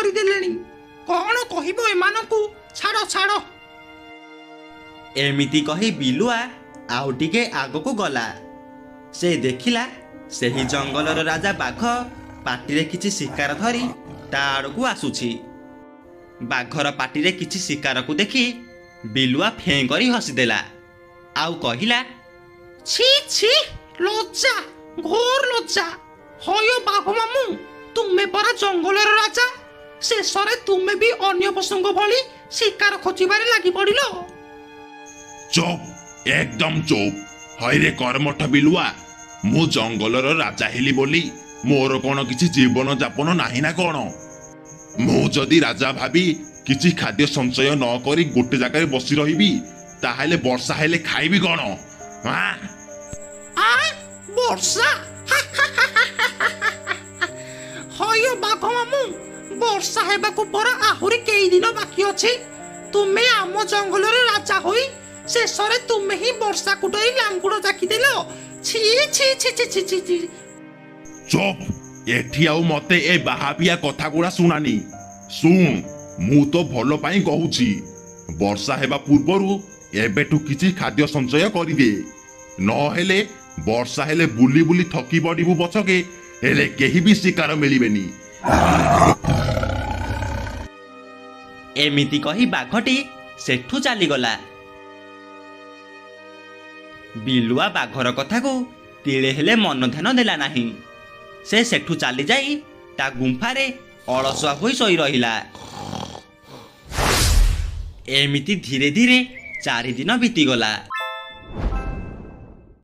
କରିଦେଲେଣି। କଣ କହିବ ଏମାନଙ୍କୁ? ଛାଡ଼ ଛାଡ଼। ଏମିତି କହି ବିଲୁଆ ଆଉ ଟିକେ ଆଗକୁ ଗଲା। ସେ ଦେଖିଲା ସେହି ଜଙ୍ଗଲର ରାଜା ବାଘ ପାଟିରେ କିଛି ଶିକାର ଧରି ତା ଆଡ଼କୁ ଆସୁଛି। ବାଘର ପାଟିରେ କିଛି ଶିକାରକୁ ଦେଖି ବିଲୁଆ ଫେଁ କରି ହସିଦେଲା ଆଉ କହିଲା, ଛି ଛି, ଲଜ୍ଜା, ଘୋର ଲଜ୍ଜା। ହୟ ବାଘ ମାମୁଁ, ତୁମେ ପରା ଜଙ୍ଗଲର ରାଜା। ଶେଷରେ ତୁମେ ବି ଅନ୍ୟ ପଶୁଙ୍କ ଭଳି ଶିକାର ଖୋଜିବାରେ ଲାଗି ପଡ଼ିଲ। ଚୁପ୍, ଏକଦମ ଚୁପ୍। ହଇରେ କର୍ମଠ ବିଲୁଆ, ମୁଁ ଜଙ୍ଗଲର ରାଜା ହେଲି ବୋଲି ମୋର କଣ କିଛି ଜୀବନ ଯାପନ ନାହିଁ ନା କଣ? ମୁଁ ଯଦି ରାଜା ଭାବି କିଛି ଖାଦ୍ୟ ସଞ୍ଚୟ ନ କରି ଗୋଟେ ଜାଗାରେ ବସି ରହିବି, ତାହେଲେ ବର୍ଷା ହେଲେ ଖାଇବି କଣ? ବର୍ଷା? ହୟ ବାଘ ମାମୁଁ, ବର୍ଷା ହେବାକୁ ପରା ଆହୁରି କେଇ ଦିନ ବାକି ଅଛି। ତୁମେ ଆମ ଜଙ୍ଗଲର ରାଜା ହୋଇ ଶେଷରେ ତୁମେ ହିଁ ବର୍ଷାକୁ ଡରି ଲାଙ୍ଗୁଡ଼ ଜାକିଦେଲ। ଛି ଛି ଛି ଛି ଛି ଛି ଛି। ଚୁପ୍, ଏଠି ଆଉ ମତେ ଏ ବାହାପିଆ କଥା ଗୁଡା ଶୁଣାନି। ଶୁଣ, ମୁଁ ତ ଭଲ ପାଇଁ କହୁଛି। ବର୍ଷା ହେବା ପୂର୍ବରୁ ଏବେଠୁ କିଛି ଖାଦ୍ୟ ସଞ୍ଚୟ କରିଦେ। ନହେଲେ ବର୍ଷା ହେଲେ ବୁଲି ବୁଲି ଥକି ପଡ଼ିବୁ ପଛକେ, ହେଲେ କେହି ବି ଶିକାର ମିଳିବେନି। ଏମିତି କହି ବାଘଟି ସେଠୁ ଚାଲିଗଲା। ବିଲୁଆ ବାଘର କଥାକୁ ତିଳେ ହେଲେ ମନ ଧ୍ୟାନ ଦେଲା ନାହିଁ। ସେ ସେଠୁ ଚାଲିଯାଇ ତା ଗୁମ୍ଫାରେ ଅଳସୁଆ ହୋଇ ଶୋଇ ରହିଲା। ଏମିତି ଧୀରେ ଧୀରେ 4 ଦିନ ବିତିଗଲା।